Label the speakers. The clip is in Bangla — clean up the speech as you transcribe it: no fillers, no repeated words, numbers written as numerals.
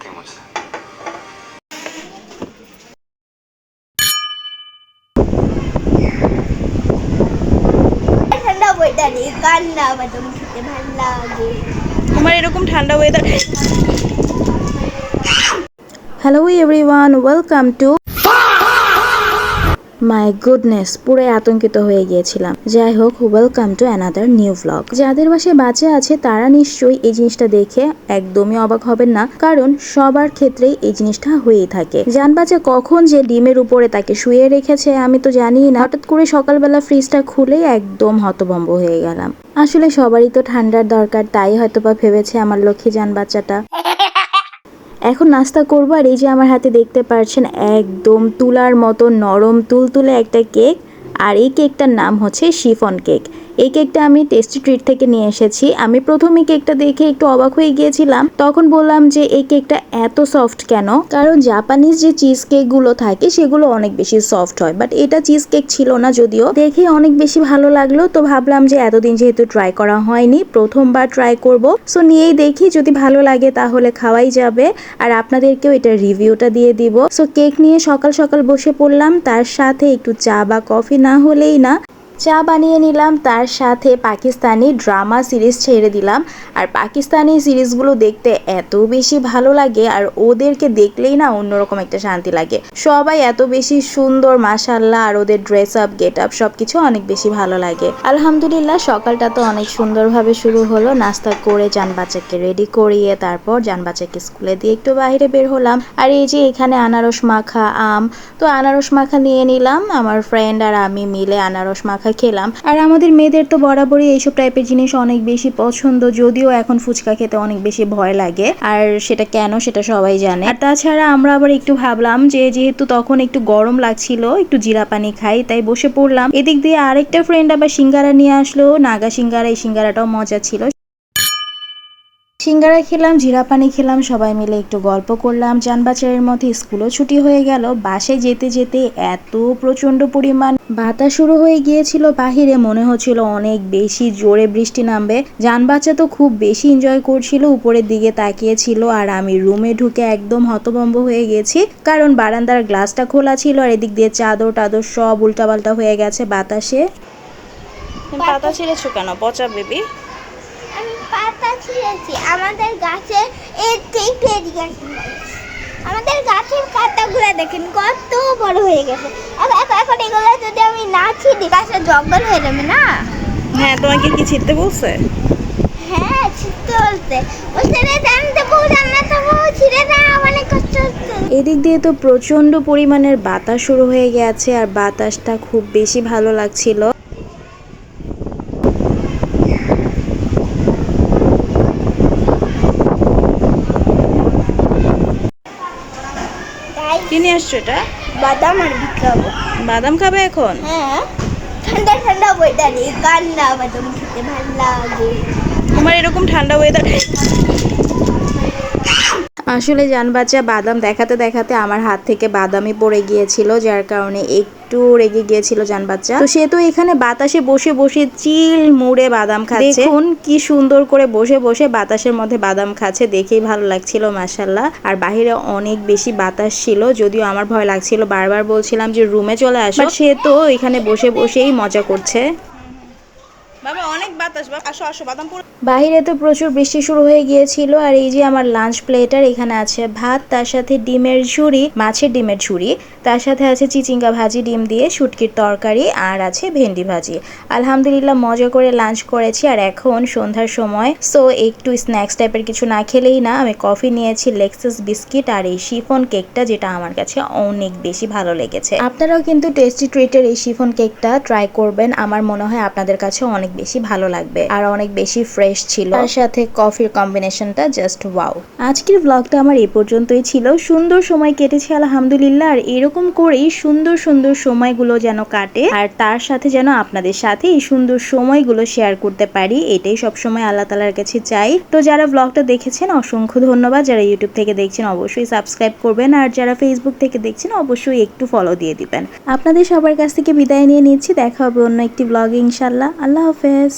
Speaker 1: सकती है मुझसे।
Speaker 2: ঠান্ডা ওয়েদারে কান্না বাদাম খেতে ভালো লাগে।
Speaker 3: আমার এরকম ঠান্ডা weather. Hello everyone, welcome to my goodness, পুরো আতঙ্কিত হয়ে গিয়েছিলাম। যাই হোক, welcome to another new vlog. যাদের বাসায় বাচ্চা আছে তারা নিশ্চয়ই এই জিনিসটা দেখে একদমই অবাক হবেন না, কারণ সবার ক্ষেত্রেই এই জিনিসটা হয়েই থাকে। জান বাচ্চা কখন যে ডিমের উপরে তাকে শুয়ে রেখেছে আমি তো জানিই না। হঠাৎ করে সকালবেলা ফ্রিজটা খুলে একদম হতভম্ব হয়ে গেলাম। আসলে সবারই তো ঠান্ডার দরকার, তাই হয়তোবা ভেবেছে আমার লক্ষ্মী জান বাচ্চাটা। এখন নাস্তা করবো, আর এই যে আমার হাতে দেখতে পাচ্ছেন একদম তুলার মতো নরম তুলতুলে একটা কেক, আর এই কেকটার নাম হচ্ছে শিফন কেক। এই কেকটা আমি টেস্টি ট্রিট থেকে নিয়ে এসেছি। আমি প্রথমে কেকটা দেখে একটু অবাক হয়ে গিয়েছিলাম, তখন বললাম যে এই কেকটা এত সফট কেন, কারণ জাপানিজ যে চিজ কেক গুলো থাকে সেগুলো অনেক বেশি সফট হয়, বাট এটা চিজ কেক ছিল না, যদিও দেখে অনেক বেশি ভালো লাগলো। তো ভাবলাম যে এতদিন যেহেতু ট্রাই করা হয়নি, প্রথমবার ট্রাই করব, সো নিয়েই দেখি, যদি ভালো লাগে তাহলে খাওয়াই যাবে, আর আপনাদেরকেও এটার রিভিউটা দিয়ে দিব। সো কেক নিয়ে সকাল সকাল বসে পড়লাম, তার সাথে একটু চা বা কফি না হলেই না। চা বানিয়ে নিলাম, তার সাথে পাকিস্তানি ড্রামা সিরিজ ছেড়ে দিলাম। আর পাকিস্তানি সিরিজগুলো দেখতে এত বেশি ভালো লাগে, আর ওদেরকে দেখলেই না অন্যরকম একটা শান্তি লাগে। সবাই এত বেশি সুন্দর মাশাআল্লাহ, আর ওদের ড্রেস আপ গেট আপ সবকিছু অনেক বেশি ভালো লাগে। আলহামদুলিল্লাহ, সকালটা তো অনেক সুন্দরভাবে শুরু হলো। নাস্তা করে জান বাচ্চাকে রেডি করিয়ে তারপর জান বাচ্চাকে স্কুলে দিয়ে একটু বাইরে বের হলাম। আর এই যে এখানে আনারস মাখা আম, তো আনারস মাখা নিয়ে নিলাম। আমার ফ্রেন্ড আর আমি মিলে আনারস মাখা খেলাম। আর আমাদের মেয়েদের তো বরাবরই এইসব টাইপের জিনিস অনেক বেশি পছন্দ, যদিও এখন ফুচকা খেতে অনেক বেশি ভয় লাগে, আর সেটা কেন সেটা সবাই জানে। আর তাছাড়া আমরা আবার একটু ভাবলাম যে যেহেতু তখন একটু গরম লাগছিল, একটু জিরা পানি খাই, তাই বসে পড়লাম। এদিক দিয়ে আরেকটা ফ্রেন্ড আবার সিঙ্গারা নিয়ে আসলো, নাগা সিঙ্গারা। এই সিঙ্গারাটাও মজা ছিল। সিঙ্গারা খেলাম, জিরা পানি খেলাম, সবাই মিলে একটু গল্প করলাম। জান বাচ্চার মধ্যে স্কুলও ছুটি হয়ে গেল। বাসায় যেতে যেতে এত প্রচন্ড পরিমাণ বাতাস শুরু হয়ে গিয়েছিল বাহিরে, মনে হচ্ছিল অনেক বেশি জোরে বৃষ্টি নামবে। জান বাচ্চা তো খুব বেশি এনজয় করছিল, উপরের দিকে তাকিয়েছিল, আর আমি রুমে ঢুকে একদম হতভম্ব হয়ে গেছি, কারণ বারান্দার গ্লাসটা খোলা ছিল, আর এদিক দিয়ে চাদর টাদর সব উল্টাপাল্টা হয়ে গেছে বাতাসে। পাতা ছিঁড়েছো কেন পচা বেবি?
Speaker 2: আমি পাতা ছিঁড়েছি আমাদের গাছের আমাদের গাছের পাতাগুলো দেখেন কত বড় হয়ে গেছে। এখন এগুলো যদি আমি না ছিঁড়ি গাছের জঙ্গল হয়ে যাবে না।
Speaker 3: হ্যাঁ, তোমাকে কি ছিঁড়তে বলছে?
Speaker 2: হ্যাঁ, ছিঁড়তে বলতে বলতে জানতে বউ জানতে বউ ছিঁড়ে না, অনেক কষ্ট হচ্ছে।
Speaker 3: এদিক দিয়ে তো প্রচন্ড পরিমাণের বাতাস শুরু হয়ে গেছে, আর বাতাসটা খুব বেশি ভালো লাগছিল। কি নিয়ে আসছো এটা?
Speaker 2: বাদাম আর বিকাবো।
Speaker 3: বাদাম খাবে এখন?
Speaker 2: হ্যাঁ, ঠান্ডা ঠান্ডা ওয়েদারে কান্না বাদাম খেতে ভালো লাগে।
Speaker 3: তোমার এরকম ঠান্ডা ওয়েদার। আসলে জান বাচ্চা বাদাম দেখাতে দেখাতে আমার হাত থেকে বাদামই পড়ে গিয়েছিল, যার কারণে একটু রেগে গিয়েছিল জান বাচ্চা। তো সে তো এখানে বাতাসে বসে বসে চিল মুড়ে বাদাম খাচ্ছে। দেখুন কি সুন্দর করে বসে বসে বাতাসের মধ্যে বাদাম খাচ্ছে, দেখেই ভালো লাগছিল মাশাআল্লাহ। আর বাহিরে অনেক বেশি বাতাস ছিল, যদিও আমার ভয় লাগছিল, বারবার বলছিলাম যে রুমে চলে আসো, সে তো এখানে বসে বসেই মজা করছে। বাবা অনেক বাতাস, বাবা আসো আসো বাদাম পুরো। বাহিরে তো প্রচুর বৃষ্টি শুরু হয়ে গিয়েছিল। আর এই যে আমার লাঞ্চ প্লেটার, এখানে আছে ভাত, তার সাথে ডিমের ঝুড়ি, মাছের ডিমের ঝুড়ি, তার সাথে আছে চিচিঙ্গা ভাজি ডিম দিয়ে, শুটকির তরকারি, আর আছে ভেন্ডি ভাজি। আলহামদুলিল্লাহ মজা করে লাঞ্চ করেছি। আর এখন সন্ধ্যার সময়, সো একটু স্ন্যাক্স টাইপের কিছু না খেলেই না। আমি কফি নিয়েছি, লেক্সাস বিস্কিট, আর এই শিফন কেকটা, যেটা আমার কাছে অনেক বেশি ভালো লেগেছে। আপনারাও কিন্তু টেস্টি ট্রিটের এই শিফন কেকটা ট্রাই করবেন, আমার মনে হয় আপনাদের কাছে অনেক বেশি ভালো লাগবে, আর অনেক বেশি ফ্রেশ ছিল, তার সাথে কফির কম্বিনেশনটা জাস্ট ওয়াও। আজকের ব্লগটা আমার এই পর্যন্তই ছিল। সুন্দর সময় কেটেছে আলহামদুলিল্লাহ, আর এরকম করেই সুন্দর সুন্দর সময়গুলো যেন কাটে, আর তার সাথে যেন আপনাদের সাথে এই সুন্দর সময়গুলো শেয়ার করতে পারি, এটাই সবসময় আল্লাহ তাআলার কাছে চাই। তো যারা ব্লগটা দেখেছেন অসংখ্য ধন্যবাদ, যারা ইউটিউব থেকে দেখছেন অবশ্যই সাবস্ক্রাইব করবেন, আর যারা ফেসবুক থেকে দেখছেন অবশ্যই একটু ফলো দিয়ে দিবেন। আপনাদের সবার কাছ থেকে বিদায় নিয়ে নিচ্ছি, দেখা হবে অন্য একটি ব্লগে ইনশাআল্লাহ। আল্লাহ হাফেজ।